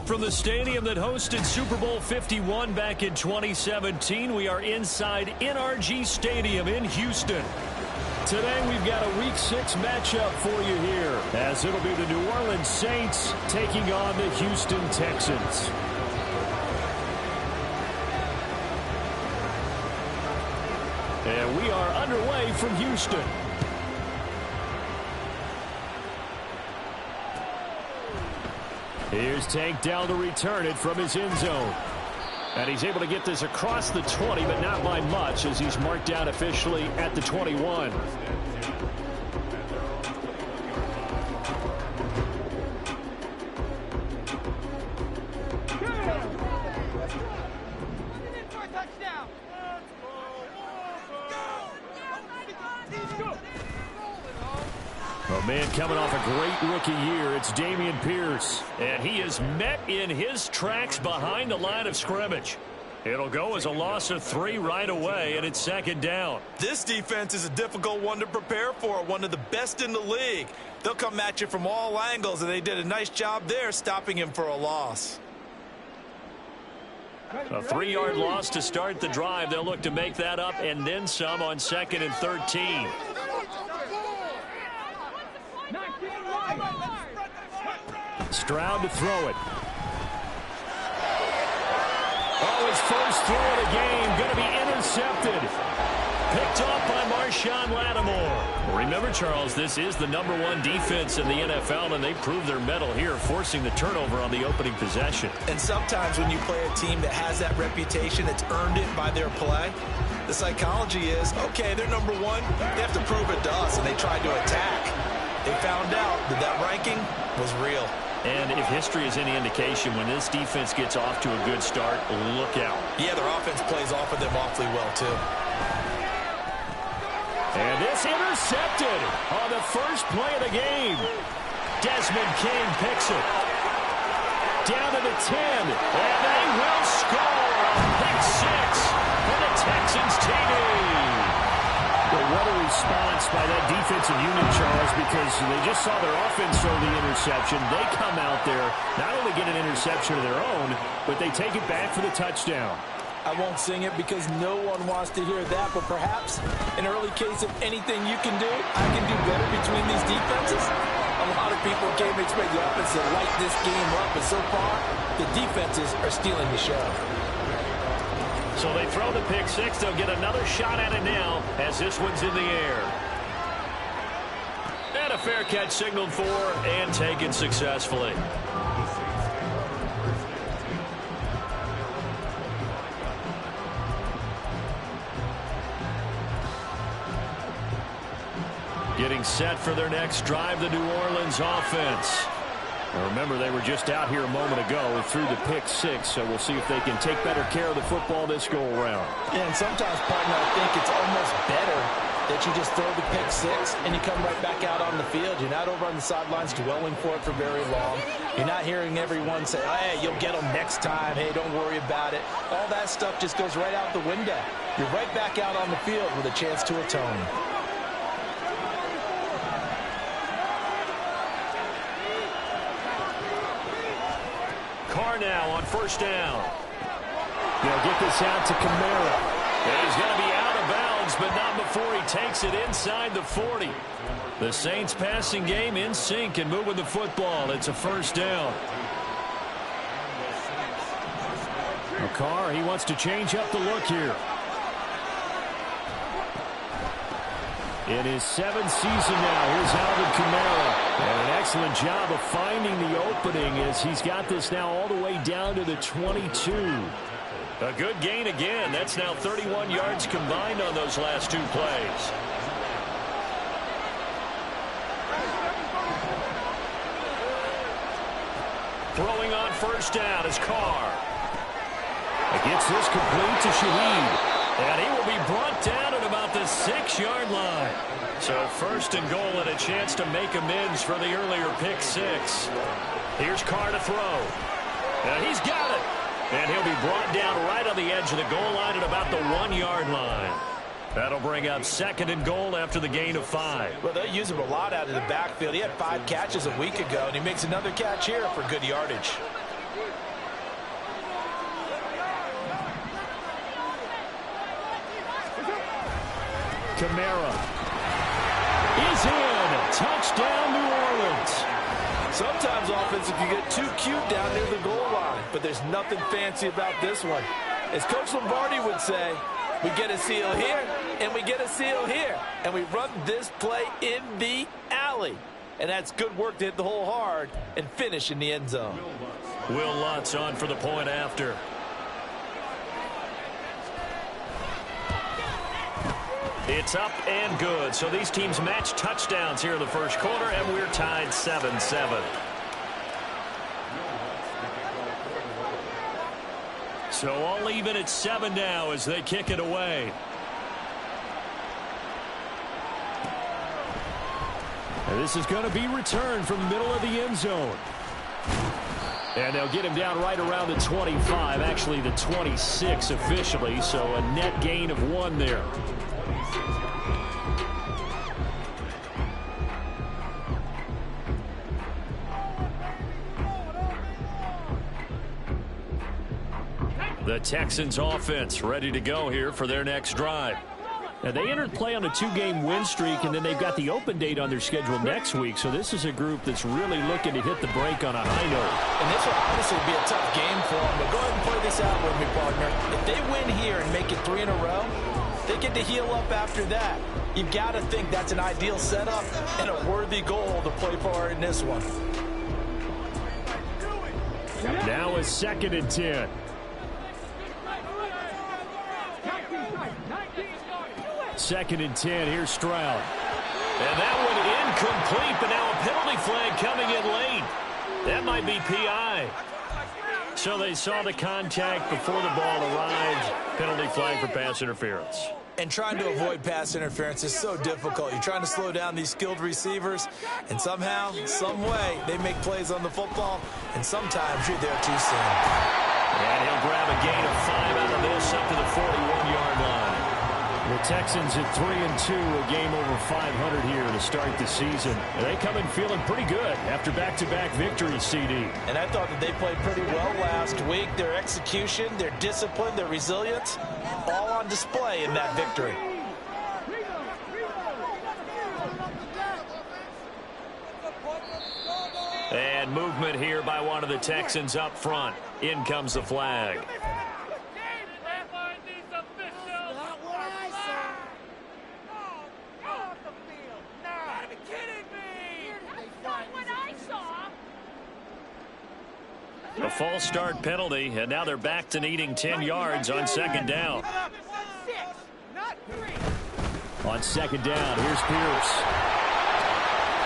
From the stadium that hosted Super Bowl 51 back in 2017, we are inside NRG Stadium in Houston. Today we've got a Week 6 matchup for you here, as it'll be the New Orleans Saints taking on the Houston Texans. And we are underway from Houston. Here's Tank down to return it from his end zone. And he's able to get this across the 20, but not by much, as he's marked down officially at the 21. Oh, man, coming off a great rookie year, it's Dameon Pierce. And he is met in his tracks behind the line of scrimmage. It'll go as a loss of 3 right away, and it's second down. This defense is a difficult one to prepare for, one of the best in the league. They'll come at you from all angles, and they did a nice job there stopping him for a loss. A 3-yard loss to start the drive. They'll look to make that up and then some on 2nd and 13. Stroud to throw it. Oh, his first throw of the game going to be intercepted. Picked off by Marshawn Lattimore. Remember, Charles, this is the #1 defense in the NFL, and they proved their mettle here, forcing the turnover on the opening possession. And sometimes when you play a team that has that reputation, it's earned it by their play. The psychology is, okay, they're #1. They have to prove it to us, and they tried to attack. They found out that that ranking was real. And if history is any indication, when this defense gets off to a good start, look out. Yeah, their offense plays off of them awfully well, too. And this intercepted on the first play of the game. Desmond King picks it. Down to the 10, and they will score. Pick 6 for the Texans TD. Well, what a response by that defensive unit, Charles, because they just saw their offense throw the interception. They come out there, not only get an interception of their own, but they take it back for the touchdown. I won't sing it because no one wants to hear that, but perhaps an early case of anything you can do, I can do better between these defenses. A lot of people came to expect the offense to light this game up, but so far, the defenses are stealing the show. So they throw the pick 6. They'll get another shot at it now as this one's in the air. And a fair catch signaled for and taken successfully. Getting set for their next drive, the New Orleans offense. Now remember, they were just out here a moment ago through the pick 6, so we'll see if they can take better care of the football this go-around. Yeah, and sometimes, partner, I think it's almost better that you just throw the pick 6 and you come right back out on the field. You're not over on the sidelines dwelling for it for very long. You're not hearing everyone say, hey, you'll get them next time. Hey, don't worry about it. All that stuff just goes right out the window. You're right back out on the field with a chance to atone. Carr now on first down. They'll get this out to Kamara. And he's going to be out of bounds, but not before he takes it inside the 40. The Saints passing game in sync and moving the football. It's a first down. Now Carr, he wants to change up the look here. In his 7th season now, here's Alvin Kamara. And an excellent job of finding the opening as he's got this now all the way down to the 22. A good gain again. That's now 31 yards combined on those last 2 plays. Throwing on first down is Carr. Gets this complete to Shaheed. And he will be brought down at about the 6-yard line. So first and goal and a chance to make amends for the earlier pick 6. Here's Carr to throw. And he's got it. And he'll be brought down right on the edge of the goal line at about the 1-yard line. That'll bring up 2nd and goal after the gain of 5. Well, they'll use him a lot out of the backfield. He had 5 catches a week ago, and he makes another catch here for good yardage. Kamara is in. Touchdown, New Orleans. Sometimes offense, if you get too cute down near the goal line, but there's nothing fancy about this one. As Coach Lombardi would say, we get a seal here, and we get a seal here, and we run this play in the alley. And that's good work to hit the hole hard and finish in the end zone. Will Lutz on for the point after. It's up and good. So these teams match touchdowns here in the first quarter, and we're tied 7-7. So all even at 7 now as they kick it away. And this is going to be returned from the middle of the end zone. And they'll get him down right around the 25, actually the 26 officially, so a net gain of 1 there. The Texans offense ready to go here for their next drive. Now, they entered play on a 2-game win streak, and then they've got the open date on their schedule next week. So this is a group that's really looking to hit the break on a high note. And this will obviously be a tough game for them, but go ahead and play this out with me, partner. If they win here and make it 3 in a row, they get to heal up after that. You've got to think that's an ideal setup and a worthy goal to play for in this one. Now is 2nd and 10. Second and 10. Here's Stroud. And that one incomplete, but now a penalty flag coming in late. That might be PI. So they saw the contact before the ball arrived. Penalty flag for pass interference. And trying to avoid pass interference is so difficult. You're trying to slow down these skilled receivers, and somehow, some way, they make plays on the football, and sometimes you're there too soon. And he'll grab a gain of 5 out of this up to the 41-yard line. The Texans at 3-2, a game over 500 here to start the season. And they come in feeling pretty good after back-to-back victories, CD. And I thought that they played pretty well last week. Their execution, their discipline, their resilience, all on display in that victory. And movement here by one of the Texans up front. In comes the flag. A false start penalty, and now they're back to needing 10 yards on 2nd down. On 2nd down, here's Pierce.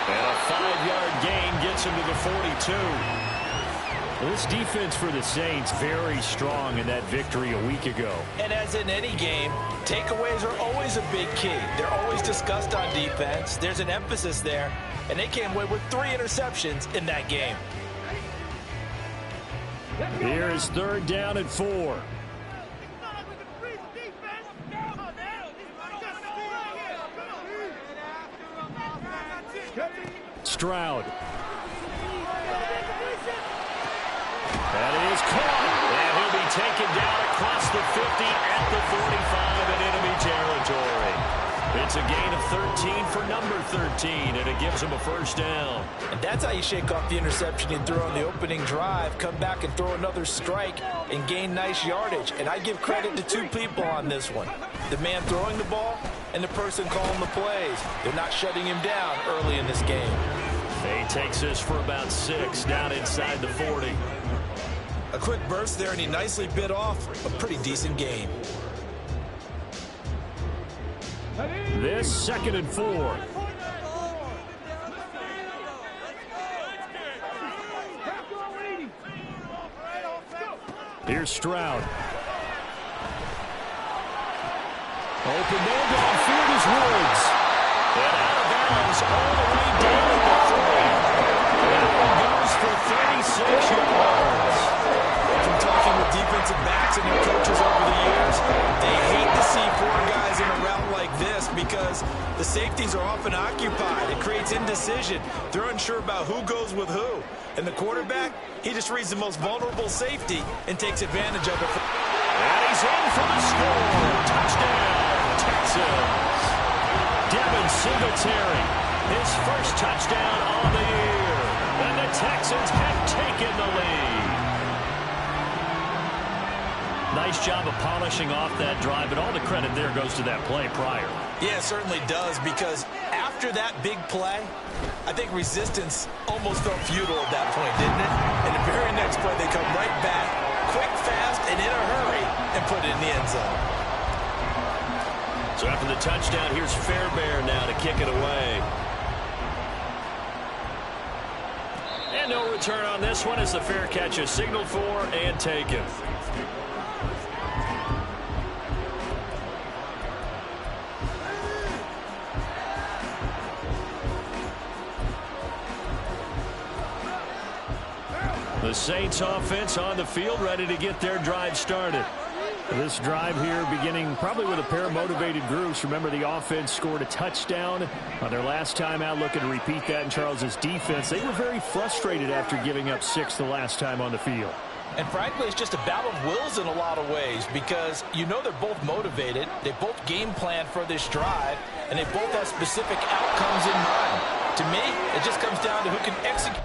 And a 5-yard gain gets him to the 42. Well, this defense for the Saints very strong in that victory a week ago. And as in any game, takeaways are always a big key. They're always discussed on defense. There's an emphasis there, and they came away with 3 interceptions in that game. Here is 3rd down and 4. Stroud. That is caught. And he'll be taken down across the 50 at the 45 in enemy territory. It's a gain of 13 for number 13, and it gives him a 1st down. And that's how you shake off the interception you threw on the opening drive, come back and throw another strike and gain nice yardage. And I give credit to 2 people on this one. The man throwing the ball and the person calling the plays. They're not shutting him down early in this game. He takes this for about 6 down inside the 40. A quick burst there, and he nicely bit off a pretty decent gain. This 2nd and 4. Here's Stroud. Open man downfield is Woods. And out of bounds all the way down to the 3. That one goes for 36 yards. From talking with defensive backs and their coaches over the years, they hate to see 4 guys in a route like safeties are often occupied. It creates indecision. They're unsure about who goes with who. And the quarterback, he just reads the most vulnerable safety and takes advantage of it. And he's in for the score. Touchdown, Texans. Devin Singletary, his first touchdown on the year. And the Texans have taken the lead. Nice job of polishing off that drive, but all the credit there goes to that play prior. Yeah, it certainly does, because after that big play, I think resistance almost felt futile at that point, didn't it? And the very next play, they come right back, quick, fast, and in a hurry, and put it in the end zone. So after the touchdown, here's Fairbairn now to kick it away. And no return on this one as the fair catch is signaled for and taken. The Saints offense on the field, ready to get their drive started. This drive here beginning probably with a pair of motivated groups. Remember, the offense scored a touchdown on their last time out, looking to repeat that in Charles's defense. They were very frustrated after giving up 6 the last time on the field. And frankly, it's just a battle of wills in a lot of ways, because you know they're both motivated. They both game plan for this drive, and they both have specific outcomes in mind. To me, it just comes down to who can execute.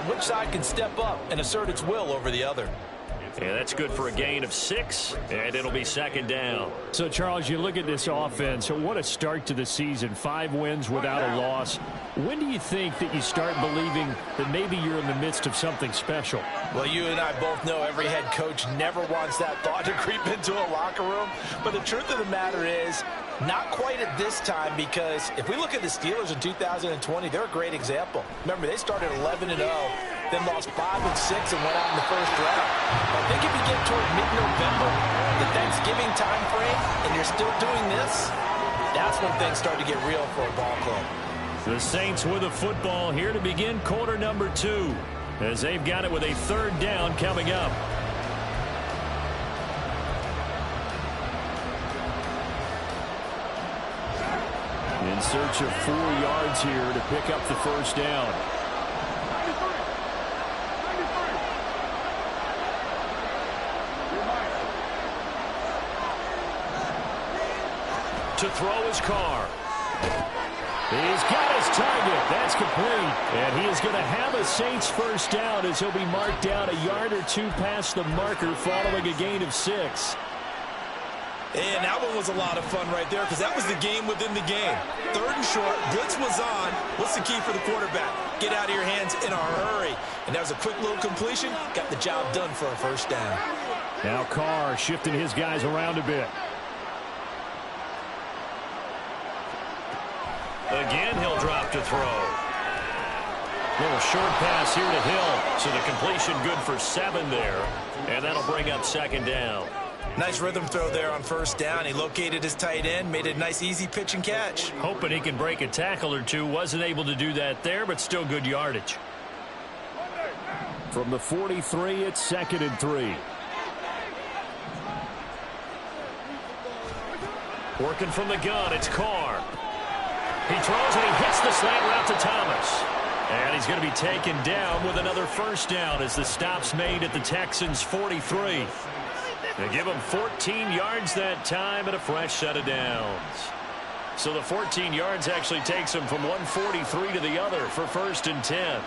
which side can step up and assert its will over the other. Yeah, that's good for a gain of 6, and it'll be second down. So, Charles, you look at this offense. So what a start to the season. 5 wins without a loss. When do you think that you start believing that maybe you're in the midst of something special? Well, you and I both know every head coach never wants that thought to creep into a locker room. But the truth of the matter is, not quite at this time, because if we look at the Steelers in 2020, they're a great example. Remember, they started 11-0, then lost 5 and 6 and went out in the first round. I think if you get toward mid-November, the Thanksgiving time frame, and you're still doing this, that's when things start to get real for a ball club. The Saints with a football here to begin quarter number 2, as they've got it with a 3rd down coming up. In search of 4 yards here to pick up the 1st down. To throw his car. He's got his target. That's complete. And he is going to have a Saints 1st down as he'll be marked down a yard or 2 past the marker following a gain of 6. And that one was a lot of fun right there, because that was the game within the game. 3rd and short, blitz was on. What's the key for the quarterback? Get out of your hands in a hurry. And that was a quick little completion. Got the job done for a 1st down. Now Carr shifting his guys around a bit. Again, he'll drop to throw. Little short pass here to Hill. So the completion good for 7 there. And that'll bring up 2nd down. Nice rhythm throw there on 1st down. He located his tight end, made a nice easy pitch and catch. Hoping he can break a tackle or 2. Wasn't able to do that there, but still good yardage. From the 43, it's 2nd and 3. Working from the gun, it's Carr. He throws and he hits the slant route to Thomas. And he's going to be taken down with another 1st down as the stop's made at the Texans' 43. They give him 14 yards that time and a fresh set of downs. So the 14 yards actually takes him from 143 to the other for 1st and 10.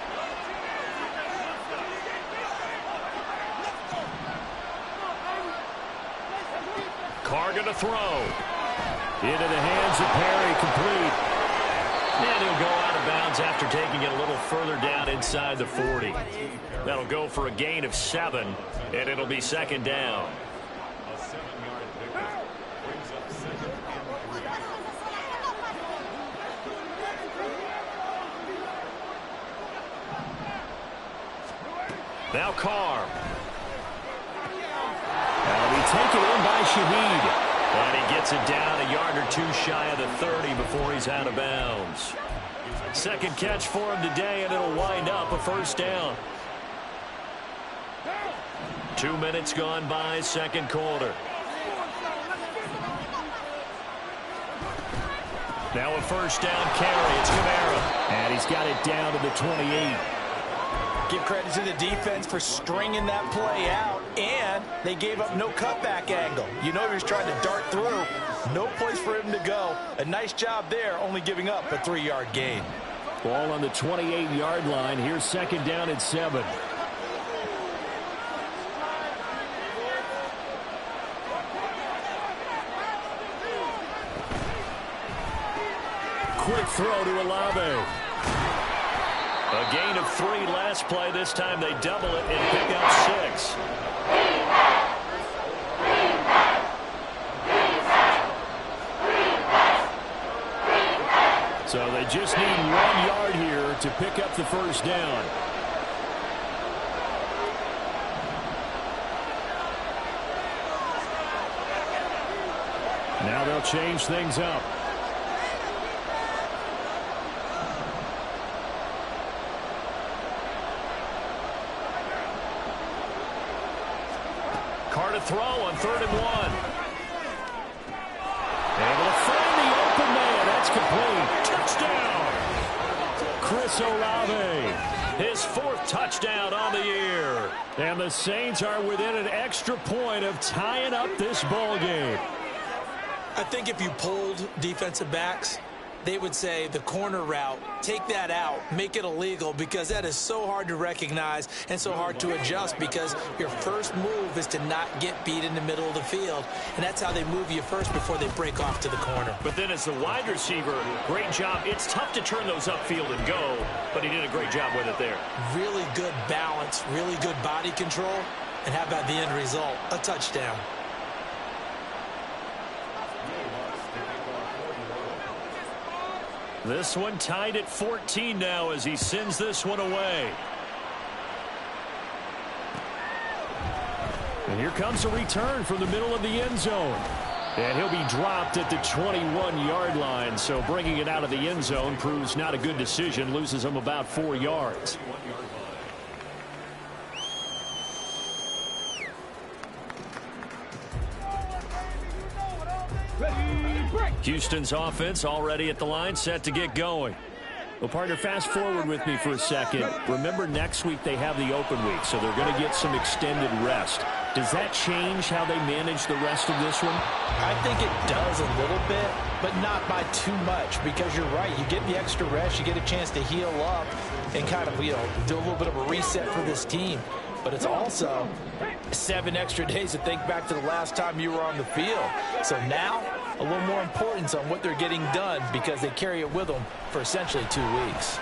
Carr going to throw. Into the hands of Perry, complete. And he'll go out of bounds after taking it a little further down inside the 40. That'll go for a gain of 7, and it'll be 2nd down. Now Carr. That'll be taken in by Shaheed. And he gets it down a yard or 2 shy of the 30 before he's out of bounds. 2nd catch for him today, and it'll wind up a 1st down. 2 minutes gone by, 2nd quarter. Now a 1st down carry. It's Kamara. And he's got it down to the 28. Give credit to the defense for stringing that play out, and they gave up no cutback angle. You know he was trying to dart through. No place for him to go. A nice job there, only giving up a 3-yard gain. Ball on the 28-yard line. Here's 2nd down at 7. Quick throw to Olave. A gain of 3 last play. This time they double it and pick up 6. So they just need 1 yard here to pick up the 1st down. Now they'll change things up. Carr to throw on 3rd and 1. Able to find the open man. That's complete. Touchdown. Chris Olave. His 4th touchdown on the year. And the Saints are within an extra point of tying up this ball game. I think if you polled defensive backs, they would say the corner route, take that out, make it illegal, because that is so hard to recognize and so hard to adjust, because your first move is to not get beat in the middle of the field, and that's how they move you first before they break off to the corner. But then as the wide receiver, great job. It's tough to turn those upfield and go, but he did a great job with it there. Really good balance, really good body control, and how about the end result? A touchdown. This one tied at 14 now as he sends this one away. And here comes a return from the middle of the end zone. And he'll be dropped at the 21-yard line. So bringing it out of the end zone proves not a good decision. Loses him about 4 yards. Houston's offense already at the line, set to get going. Well, partner, fast forward with me for a second. Remember, next week they have the open week, so they're going to get some extended rest. Does that change how they manage the rest of this one? I think it does a little bit, but not by too much, because you're right. You get the extra rest, you get a chance to heal up and kind of, do a little bit of a reset for this team. But it's also 7 extra days to think back to the last time you were on the field. So now, a little more importance on what they're getting done, because they carry it with them for essentially 2 weeks.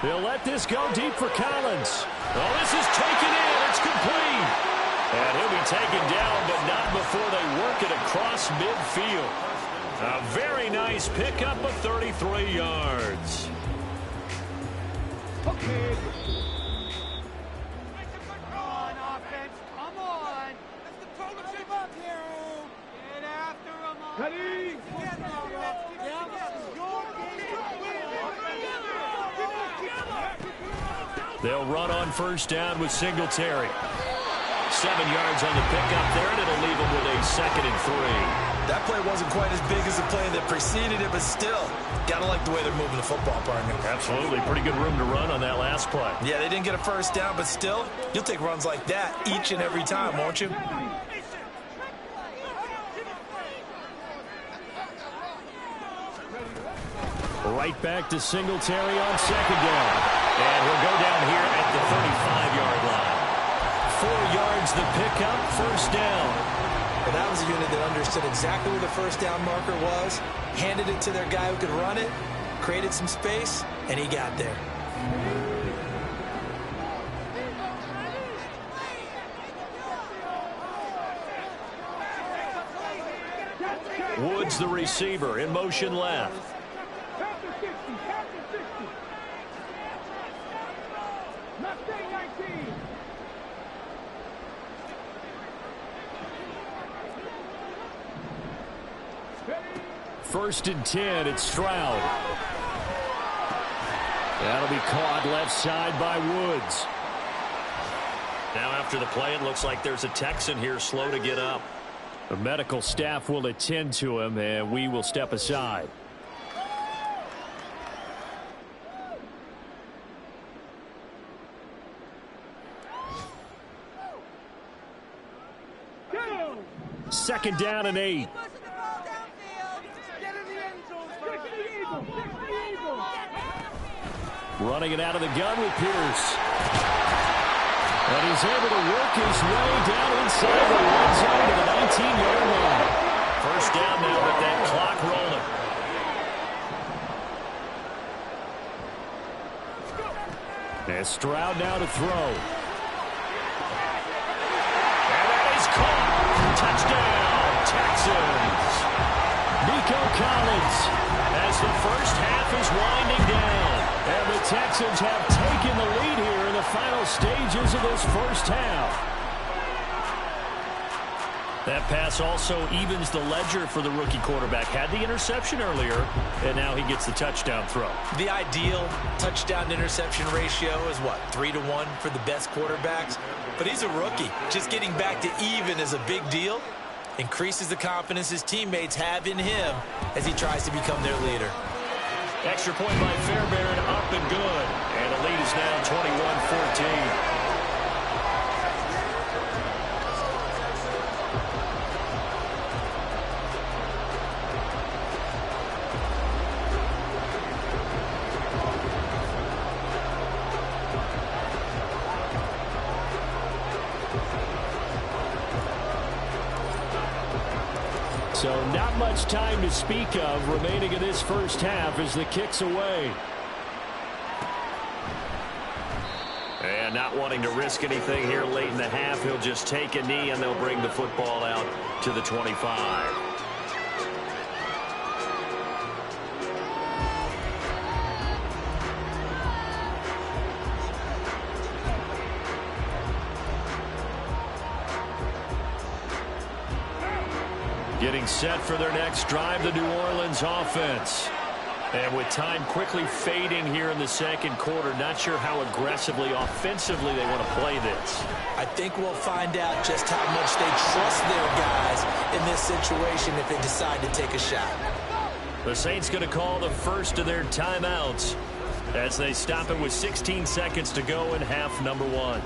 They'll let this go deep for Collins. Oh, this is taken in. It's complete. And he'll be taken down, but not before they work it across midfield. A very nice pickup of 33 yards. Okay. Come on, offense. Come on. Let's control the shape up here. Get after him. Ready? Get They'll run on first down with Singletary. 7 yards on the pickup there, and it'll leave them with a 2nd and 3. That play wasn't quite as big as the play that preceded it, but still, gotta like the way they're moving the football, partner. Absolutely. Pretty good room to run on that last play. Yeah, they didn't get a first down, but still, you'll take runs like that each and every time, won't you? Right back to Singletary on 2nd down. And he'll go down here at the 35-yard line. 4 yards the pickup, first down. Well, that was a unit that understood exactly where the first down marker was, handed it to their guy who could run it, created some space, and he got there. Woods, the receiver, in motion left. First and 10, it's Stroud. That'll be caught left side by Woods. Now after the play, it looks like there's a Texan here slow to get up. The medical staff will attend to him, and we will step aside. Second down and 8. Running it out of the gun with Pierce. And he's able to work his way down inside the red zone to the 19-yard line. First down now with that clock rolling. And Stroud now to throw. And that is caught. Touchdown, Texans. Nico Collins as the first half is winding down. And the Texans have taken the lead here in the final stages of this first half. That pass also evens the ledger for the rookie quarterback. Had the interception earlier, and now he gets the touchdown throw. The ideal touchdown-interception ratio is what, 3-to-1 for the best quarterbacks? But he's a rookie. Just getting back to even is a big deal. Increases the confidence his teammates have in him as he tries to become their leader. Extra point by Fairbairn, up and good. And the lead is now 21-14. So not much time to speak of remaining in this first half as the kick's away. And not wanting to risk anything here late in the half, he'll just take a knee and they'll bring the football out to the 25. Getting set for their next drive, the New Orleans offense. And with time quickly fading here in the second quarter, not sure how aggressively, offensively they want to play this. I think we'll find out just how much they trust their guys in this situation if they decide to take a shot. The Saints going to call the first of their timeouts as they stop it with 16 seconds to go in half number one.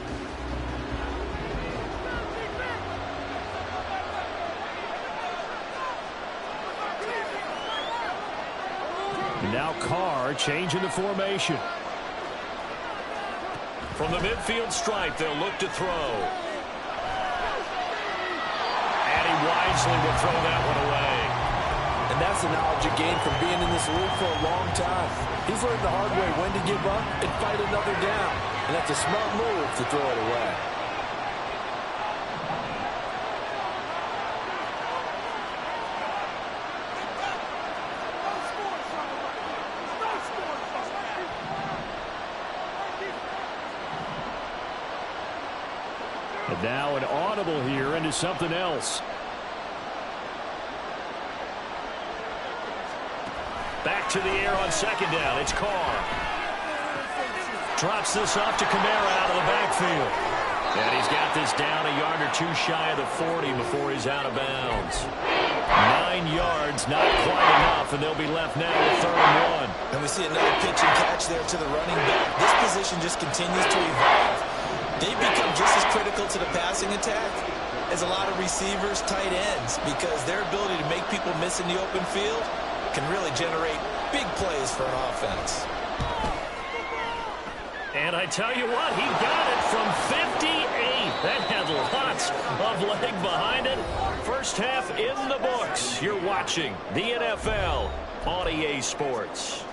Now Carr changing the formation. From the midfield stripe, they'll look to throw. And he wisely will throw that one away. And that's the knowledge you gain from being in this league for a long time. He's learned the hard way when to give up and fight another down. And that's a smart move to throw it away. And now an audible here into something else. Back to the air on second down. It's Carr. Drops this off to Kamara out of the backfield. And he's got this down a yard or two shy of the 40 before he's out of bounds. 9 yards, not quite enough, and they'll be left now with 3rd and 1. And we see another pitch and catch there to the running back. This position just continues to evolve. They've become just as critical to the passing attack as a lot of receivers, tight ends, because their ability to make people miss in the open field can really generate big plays for an offense. And I tell you what, he got it from 58. That had lots of leg behind it. First half in the books. You're watching the NFL on EA Sports.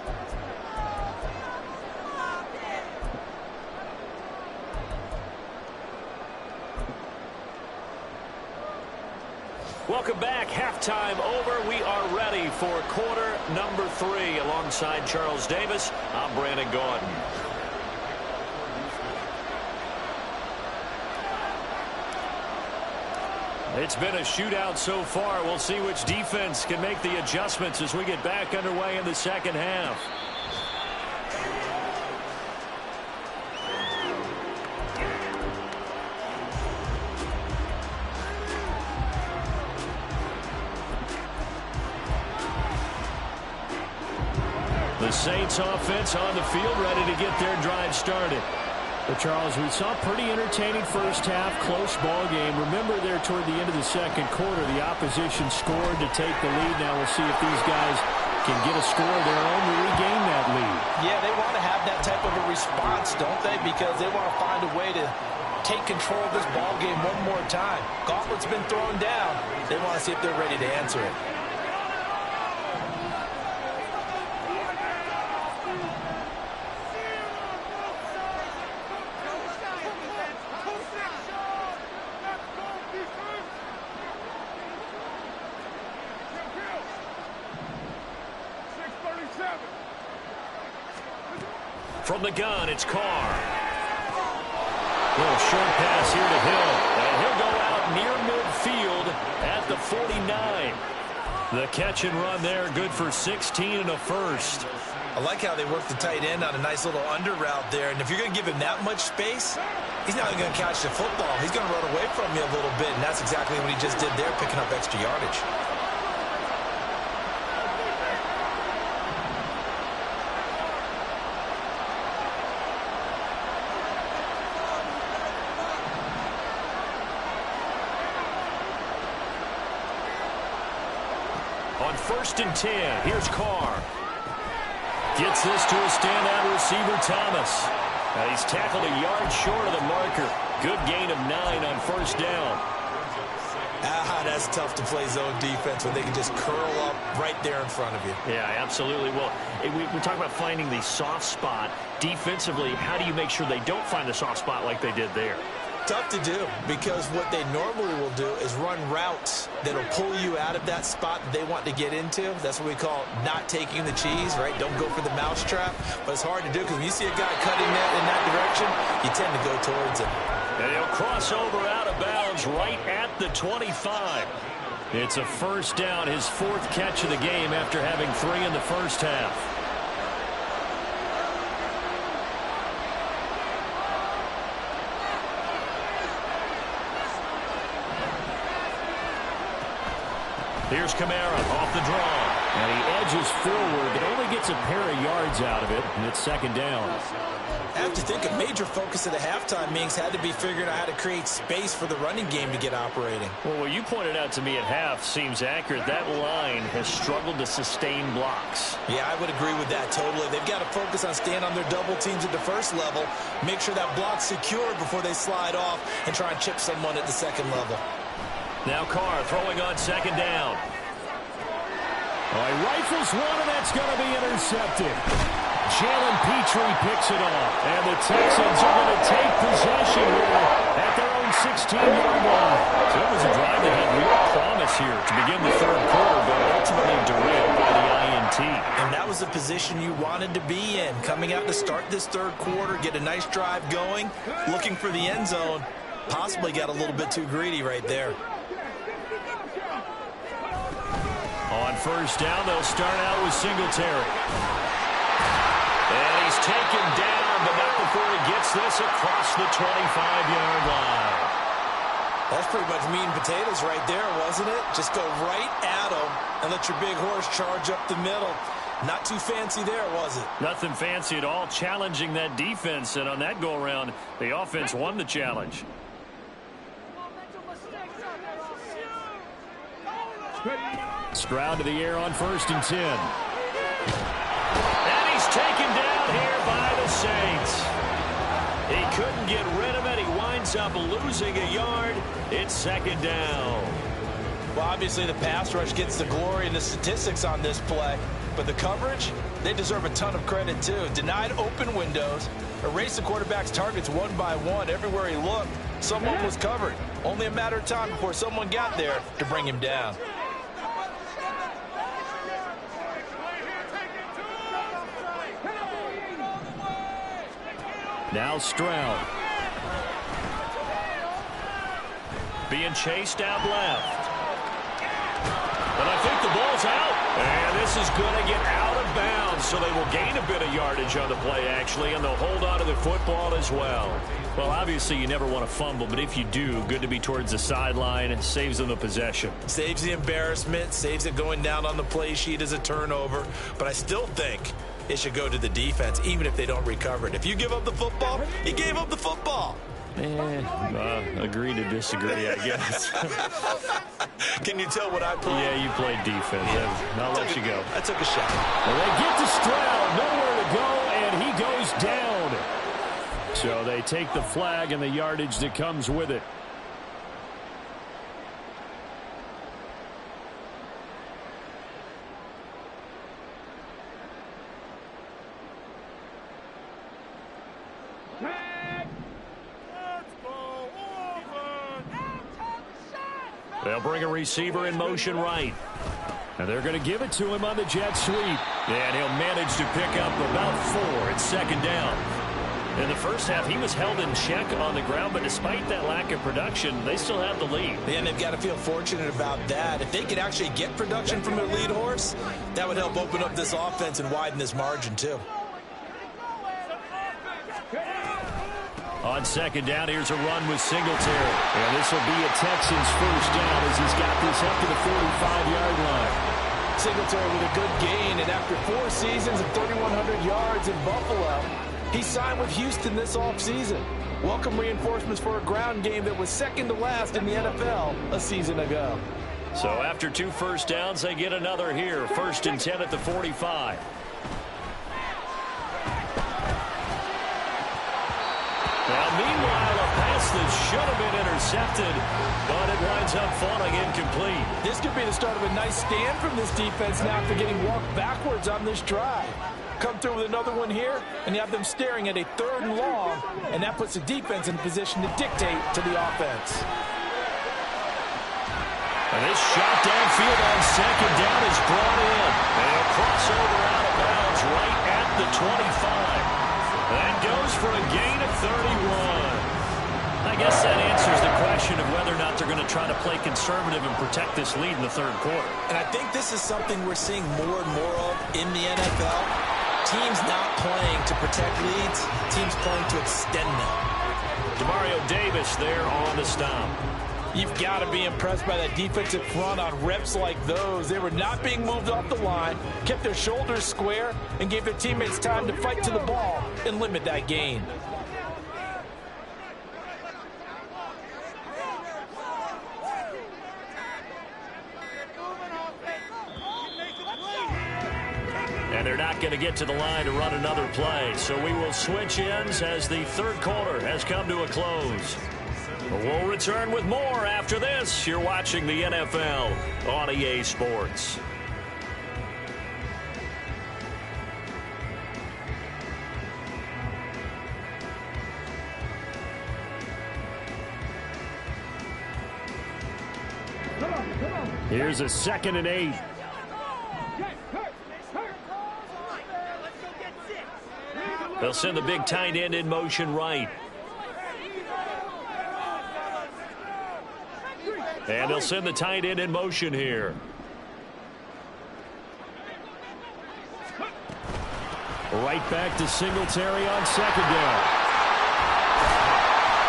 Welcome back. Halftime over. We are ready for quarter number 3. Alongside Charles Davis, I'm Brandon Gordon. It's been a shootout so far. We'll see which defense can make the adjustments as we get back underway in the second half. The Saints offense on the field, ready to get their drive started. But Charles, we saw a pretty entertaining first half, close ball game. Remember there toward the end of the second quarter, the opposition scored to take the lead. Now we'll see if these guys can get a score of their own to regain that lead. Yeah, they want to have that type of a response, don't they? Because they want to find a way to take control of this ball game one more time. Gauntlet's been thrown down. They want to see if they're ready to answer it. From the gun, it's Carr. Little short pass here to Hill. And he'll go out near midfield at the 49. The catch and run there, good for 16 and a first. I like how they work the tight end on a nice little under route there. And if you're going to give him that much space, he's not going to catch the football. He's going to run away from you a little bit, and that's exactly what he just did there, picking up extra yardage. On 1st and 10, here's Carr. Gets this to a standout receiver, Thomas. And he's tackled a yard short of the marker. Good gain of 9 on 1st down. it's tough to play zone defense when they can just curl up right there in front of you. Yeah, absolutely. Well, we talk about finding the soft spot. Defensively, how do you make sure they don't find the soft spot like they did there? Tough to do, because what they normally will do is run routes that'll pull you out of that spot that they want to get into. That's what we call not taking the cheese, right? Don't go for the mousetrap. But it's hard to do, because when you see a guy cutting that in that direction, you tend to go towards him. And he'll cross over out of bounds right at the 25. It's a first down, his 4th catch of the game after having 3 in the first half. Here's Kamara off the draw. And he edges forward, but only gets a pair of yards out of it, and it's 2nd down. I have to think a major focus of the halftime meetings had to be figuring out how to create space for the running game to get operating. Well, what you pointed out to me at half seems accurate. That line has struggled to sustain blocks. Yeah, I would agree with that totally. They've got to focus on staying on their double teams at the first level, make sure that block's secure before they slide off and try and chip someone at the second level. Now Carr throwing on 2nd down. Oh, he rifles one, and that's going to be intercepted. Jalen Petrie picks it off, and the Texans are going to take possession here at their own 16-yard line. So it was a drive that had real promise here to begin the 3rd quarter, but ultimately derailed by the INT. And that was the position you wanted to be in, coming out to start this 3rd quarter, get a nice drive going, looking for the end zone. Possibly got a little bit too greedy right there. On 1st down, they'll start out with Singletary. And he's taken down, but not before he gets this across the 25-yard line. That's pretty much meat and potatoes right there, wasn't it? Just go right at him and let your big horse charge up the middle. Not too fancy there, was it? Nothing fancy at all, challenging that defense. And on that go-around, the offense won the challenge. Stroud to the air on 1st and 10. And he's taken down here by the Saints. He couldn't get rid of it. He winds up losing a yard. It's 2nd down. Well, obviously the pass rush gets the glory and the statistics on this play. But the coverage, they deserve a ton of credit too. Denied open windows, erased the quarterback's targets one by one. Everywhere he looked, someone was covered. Only a matter of time before someone got there to bring him down. Now Stroud. Being chased out left. But I think the ball's out. And this is going to get out of bounds, so they will gain a bit of yardage on the play, actually, and they'll hold on to the football as well. Well, obviously, you never want to fumble, but if you do, good to be towards the sideline. It saves them the possession. Saves the embarrassment, saves it going down on the play sheet as a turnover. But I still think it should go to the defense, even if they don't recover it. If you give up the football, you gave up the football. Agree to disagree, I guess. Can you tell what I played? Yeah, you played defense. I'll let you go. I took a shot. Well, they get to Stroud, nowhere to go, and he goes down. So they take the flag and the yardage that comes with it. They'll bring a receiver in motion right. And they're going to give it to him on the jet sweep. And he'll manage to pick up about 4. It's 2nd down. In the first half, he was held in check on the ground, but despite that lack of production, they still have the lead. And they've got to feel fortunate about that. If they could actually get production from their lead horse, that would help open up this offense and widen this margin, too. On 2nd down, here's a run with Singletary. And this will be a Texans first down as he's got this up to the 45-yard line. Singletary with a good gain, and after 4 seasons and 3,100 yards in Buffalo, he signed with Houston this offseason. Welcome reinforcements for a ground game that was second to last in the NFL a season ago. So after 2 first downs, they get another here. 1st and 10 at the 45. Now, meanwhile, a pass that should have been intercepted, but it winds up falling incomplete. This could be the start of a nice stand from this defense now after getting walked backwards on this drive. Come through with another one here, and you have them staring at a 3rd and long, and that puts the defense in a position to dictate to the offense. And this shot downfield on 2nd down is brought in. And a crossover out of bounds right at the 25. That goes for a gain of 31. I guess that answers the question of whether or not they're going to try to play conservative and protect this lead in the 3rd quarter. And I think this is something we're seeing more and more of in the NFL. Teams not playing to protect leads, teams playing to extend them. Demario Davis there on the stop. You've got to be impressed by that defensive front on reps like those. They were not being moved off the line, kept their shoulders square, and gave their teammates time to fight to the ball and limit that gain. And they're not going to get to the line to run another play. So we will switch ends as the 3rd quarter has come to a close. We'll return with more after this. You're watching the NFL on EA Sports. Here's a 2nd and 8. They'll send the big tight end in motion right. And they'll send the tight end in motion here. Right back to Singletary on 2nd down.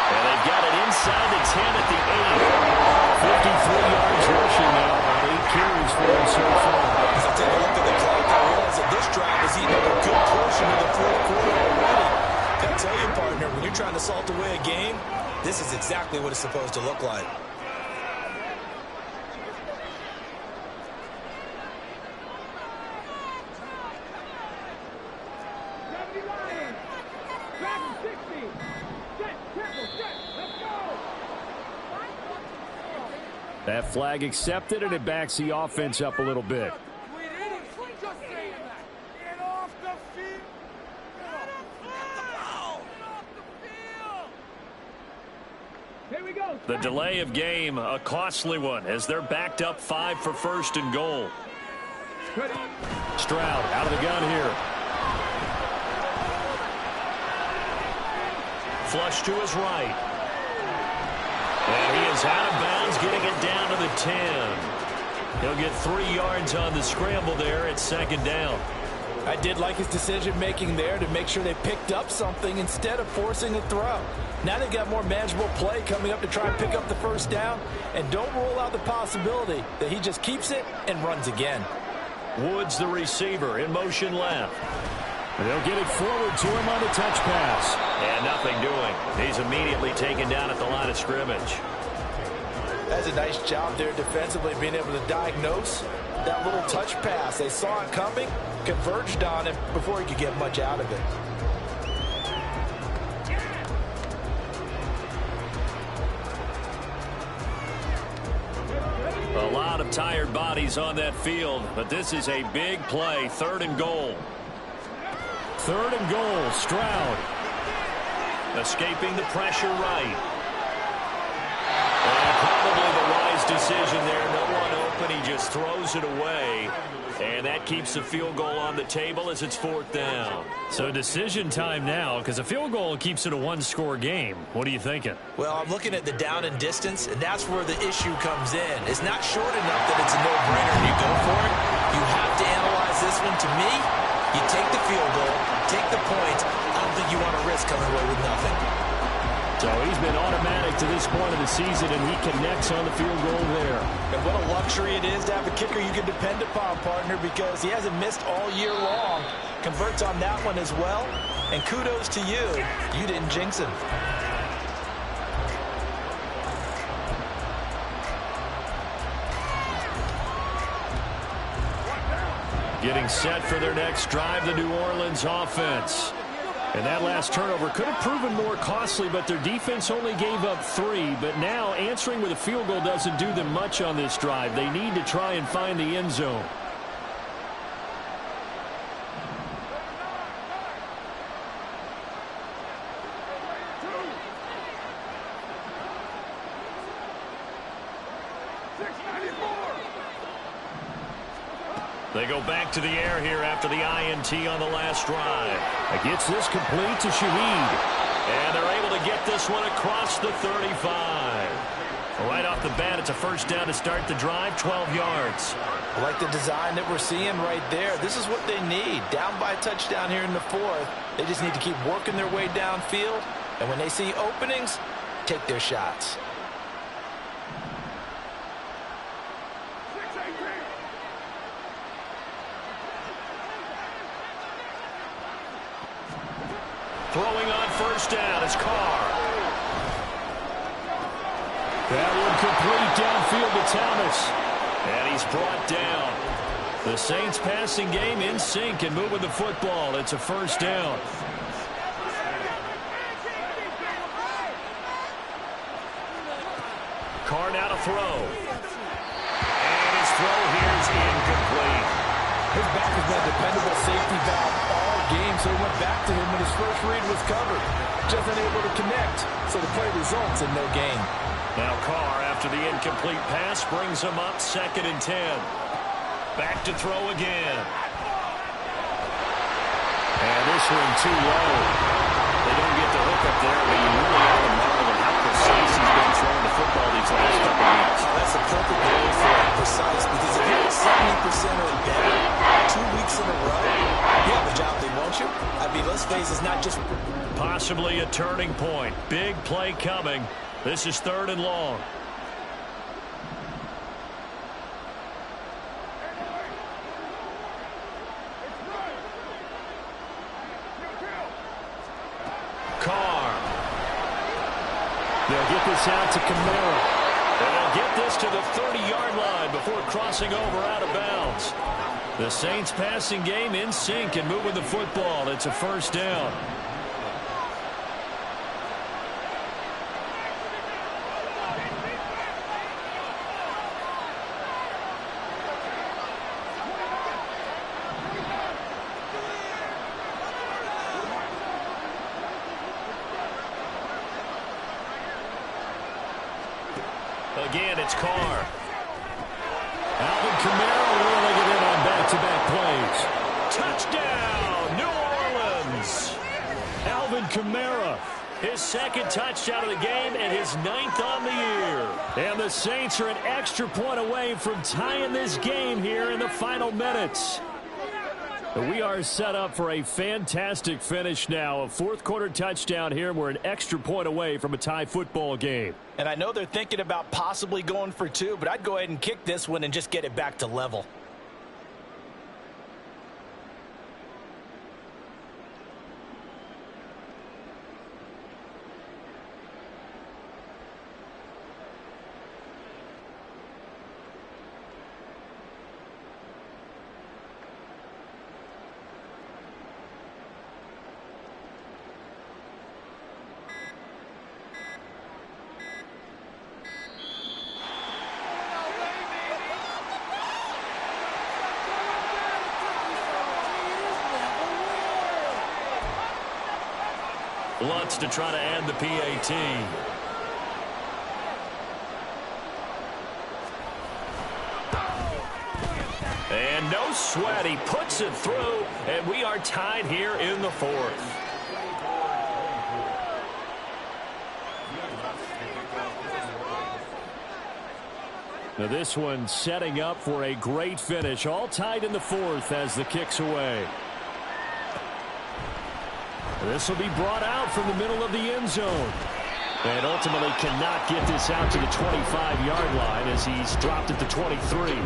And they've got it inside the 10 at the 8. 53 yards rushing now on 8 carries for him so far. As I take a look at the clock, I realize that this drive has eaten up a good portion of the 4th quarter already. Got to tell you, partner, when you're trying to salt away a game, this is exactly what it's supposed to look like. That flag accepted, and it backs the offense up a little bit. The delay of game, a costly one, as they're backed up 5 for 1st and goal. Stroud out of the gun here. Flush to his right. And he is out of bounds, getting it down to the 10. He'll get 3 yards on the scramble there at 2nd down. I did like his decision-making there to make sure they picked up something instead of forcing a throw. Now they've got more manageable play coming up to try and pick up the 1st down, and don't rule out the possibility that he just keeps it and runs again. Woods, the receiver, in motion left. They'll get it forward to him on the touch pass. And nothing doing. He's immediately taken down at the line of scrimmage. That's a nice job there defensively, being able to diagnose that little touch pass. They saw it coming, converged on him before he could get much out of it. A lot of tired bodies on that field, but this is a big play. 3rd and goal. 3rd and goal. Stroud escaping the pressure right. And probably the wise decision there. No one open. He just throws it away. And that keeps the field goal on the table as it's 4th down. So decision time now, because a field goal keeps it a 1-score game. What are you thinking? Well, I'm looking at the down and distance, and that's where the issue comes in. It's not short enough that it's a no-brainer and you go for it. You have to analyze this one. To me, you take the field goal, take the points. I don't think you want to risk coming away with nothing. So he's been automatic to this point of the season, and he connects on the field goal there. And what a luxury it is to have a kicker you can depend upon, partner, because he hasn't missed all year long. Converts on that one as well. And kudos to you. You didn't jinx him. Getting set for their next drive, the New Orleans offense. And that last turnover could have proven more costly, but their defense only gave up 3. But now answering with a field goal doesn't do them much on this drive. They need to try and find the end zone. They go back to the air here after the INT on the last drive. It gets this complete to Shaheed. And they're able to get this one across the 35. Right off the bat, it's a first down to start the drive, 12 yards. I like the design that we're seeing right there. This is what they need. Down by a touchdown here in the 4th. They just need to keep working their way downfield. And when they see openings, take their shots. Throwing on first down is Carr. That one complete downfield to Thomas. And he's brought down. The Saints passing game in sync and moving the football. It's a first down. Carr now to throw. And his throw here is incomplete. His back has been a dependable safety valve all game, so he went back to him when his first read was covered. Just unable to connect, so the play results in no gain. Now Carr, after the incomplete pass, brings him up 2nd and 10. Back to throw again. And this one too low. They don't get the hook up there, but you really have to marvel at how precise he's been throwing the football these last couple of weeks. That's the perfect word for it, precise, because if you're at 70% or better 2 weeks in a row, you have a job they want you. I mean, let's face it, it's not just... Possibly a turning point. Big play coming. This is 3rd and long. Carr. They'll get this out to Kamara. And they'll get this to the 30-yard line before crossing over out of bounds. The Saints passing game in sync and moving the football. It's a first down. Again, it's Carr. Alvin Kamara wheeling it in on back-to-back plays. Touchdown, New Orleans. Alvin Kamara, his 2nd touchdown of the game and his 9th on the year. And the Saints are an extra point away from tying this game here in the final minutes. We are set up for a fantastic finish now. A 4th-quarter touchdown here. We're an extra point away from a tie football game. And I know they're thinking about possibly going for 2, but I'd go ahead and kick this one and just get it back to level. Lutz to try to add the PAT. And no sweat. He puts it through, and we are tied here in the 4th. Now this one setting up for a great finish. All tied in the 4th as the kick's away. This will be brought out from the middle of the end zone. And ultimately cannot get this out to the 25-yard line as he's dropped at the 23.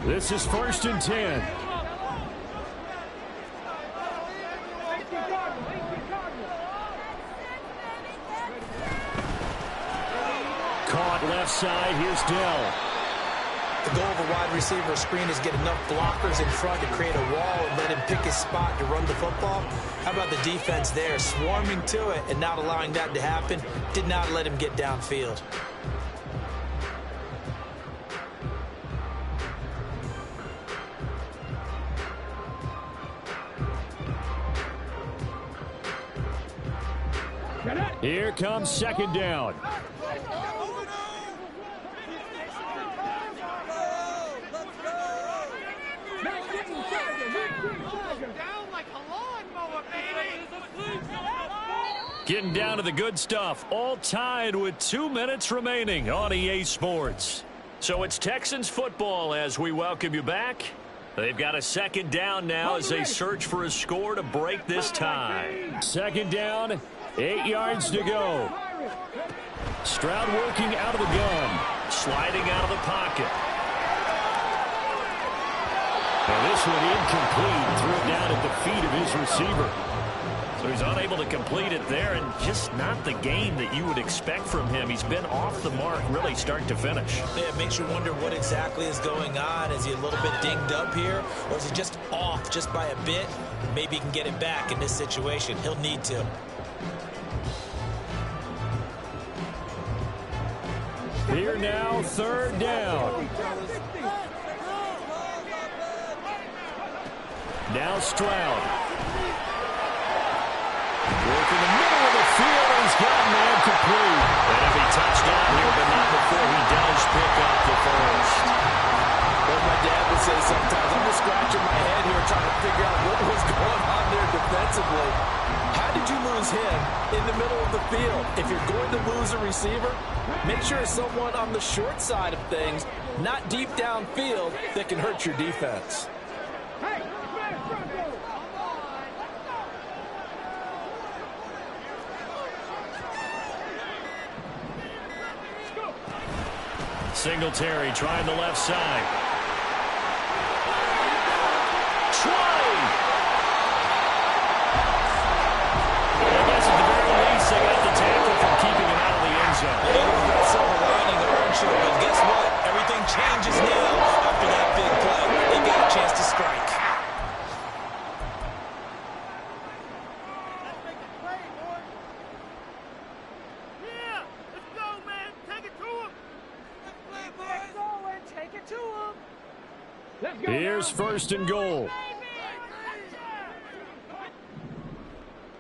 This is 1st and 10. side. Here's Dell. The goal of a wide receiver screen is get enough blockers in front to create a wall and let him pick his spot to run the football. How about the defense there, swarming to it and not allowing that to happen? Did not let him get downfield. Here comes second down. Down like a lawnmower, baby. Getting down to the good stuff. All tied with 2 minutes remaining on EA Sports. So it's Texans football as we welcome you back. They've got a second down now as they search for a score to break this tie. Second down, 8 yards to go. Stroud working out of the gun. Sliding out of the pocket. And this one incomplete. Threw it down at the feet of his receiver. So he's unable to complete it there, and just not the game that you would expect from him. He's been off the mark really start to finish. Yeah, it makes you wonder what exactly is going on. Is he a little bit dinged up here, or is he just off just by a bit? Maybe he can get it back in this situation. He'll need to. Here now, third down. Now Stroud. Work in the middle of the field, and he's got a man complete. And if he touchdown here, but not before he does pick up the first. As my dad would say sometimes, I'm just scratching my head here trying to figure out what was going on there defensively. How did you lose him in the middle of the field? If you're going to lose a receiver, make sure it's someone on the short side of things, not deep downfield, that can hurt your defense. Singletary trying the left side. Try! I guess at the very least, they got the tackle from keeping him out of the end zone. Yeah, you've got silver lining, aren't you? But guess what? Everything changes now after that big play. They got a chance to strike. Let's make it play, boy. Yeah, let's go, man. Take it to him. Let's go and take it to him. Let's go. Here's first and goal.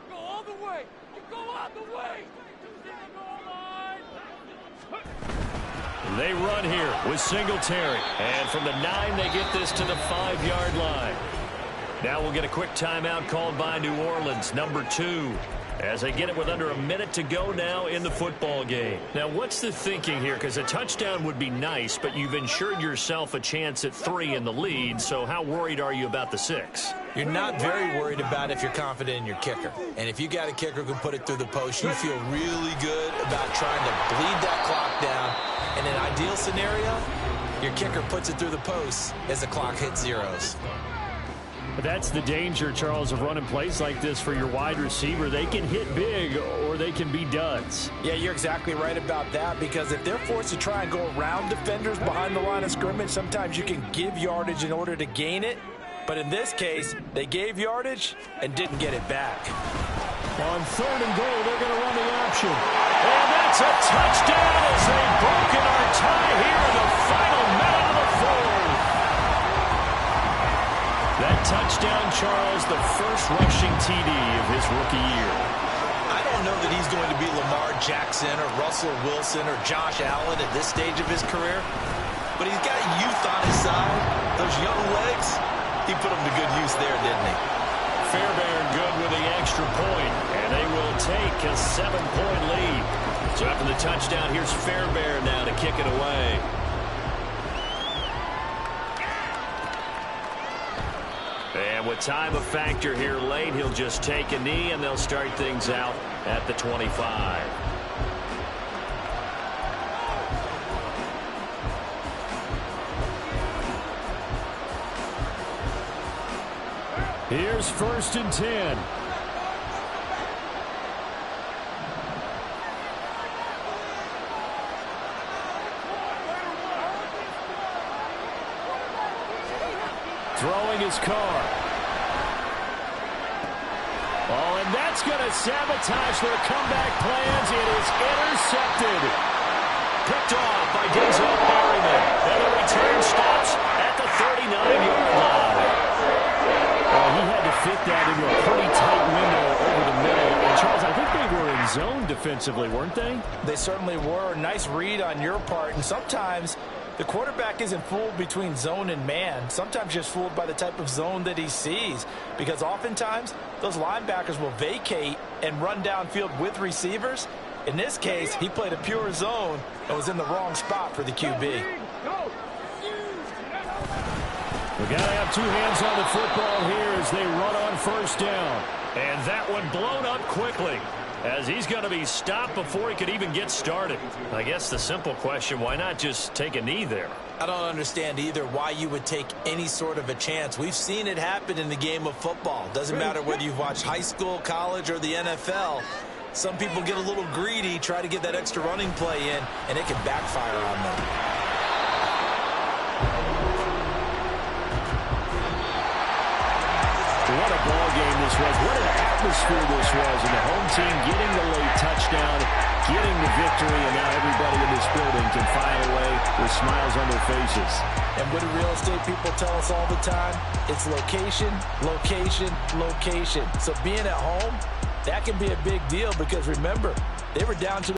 Go all the way. Go all the way. They run here with Singletary. And from the 9, they get this to the 5-yard line. Now we'll get a quick timeout called by New Orleans, number 2. As they get it with under a minute to go now in the football game. Now, what's the thinking here? Because a touchdown would be nice, but you've ensured yourself a chance at 3 in the lead, so how worried are you about the 6? You're not very worried about if you're confident in your kicker. And if you got a kicker who can put it through the post, you feel really good about trying to bleed that clock down. In an ideal scenario, your kicker puts it through the post as the clock hits zeros. But that's the danger, Charles, of running plays like this for your wide receiver. They can hit big or they can be duds. Yeah, you're exactly right about that, because if they're forced to try and go around defenders behind the line of scrimmage, sometimes you can give yardage in order to gain it. But in this case, they gave yardage and didn't get it back. On third and goal, they're going to run the option. And that's a touchdown as they've broken our tie here in the final minute of the fourth. That touchdown, Charles, the first rushing TD of his rookie year. I don't know that he's going to be Lamar Jackson or Russell Wilson or Josh Allen at this stage of his career, but he's got youth on his side. Those young legs, he put them to good use there, didn't he? Fairbairn good with the extra point, and they will take a 7-point lead. So after the touchdown, here's Fairbairn now to kick it away. And with time a factor here late, he'll just take a knee, and they'll start things out at the 25. Here's first and 10. Throwing his car. Oh, and that's going to sabotage their comeback plans. It is intercepted. Picked off by Denzel Perryman. And the return stops at the 39-yard line. He had to fit that into a pretty tight window over the middle. And Charles, I think they were in zone defensively, weren't they? They certainly were. Nice read on your part. And sometimes the quarterback isn't fooled between zone and man. Sometimes just fooled by the type of zone that he sees. Because oftentimes, those linebackers will vacate and run downfield with receivers. In this case, he played a pure zone and was in the wrong spot for the QB. We got to have two hands on the football here as they run on first down. And that one blown up quickly, as he's going to be stopped before he could even get started. I guess the simple question, why not just take a knee there? I don't understand either why you would take any sort of a chance. We've seen it happen in the game of football. Doesn't matter whether you've watched high school, college, or the NFL. Some people get a little greedy, try to get that extra running play in, and it can backfire on them. What a ball game this was. What an atmosphere this was. And the home team getting the late touchdown, getting the victory, and now everybody in this building can file away with smiles on their faces. And what do real estate people tell us all the time? It's location, location, location. So being at home, that can be a big deal because remember, they were down to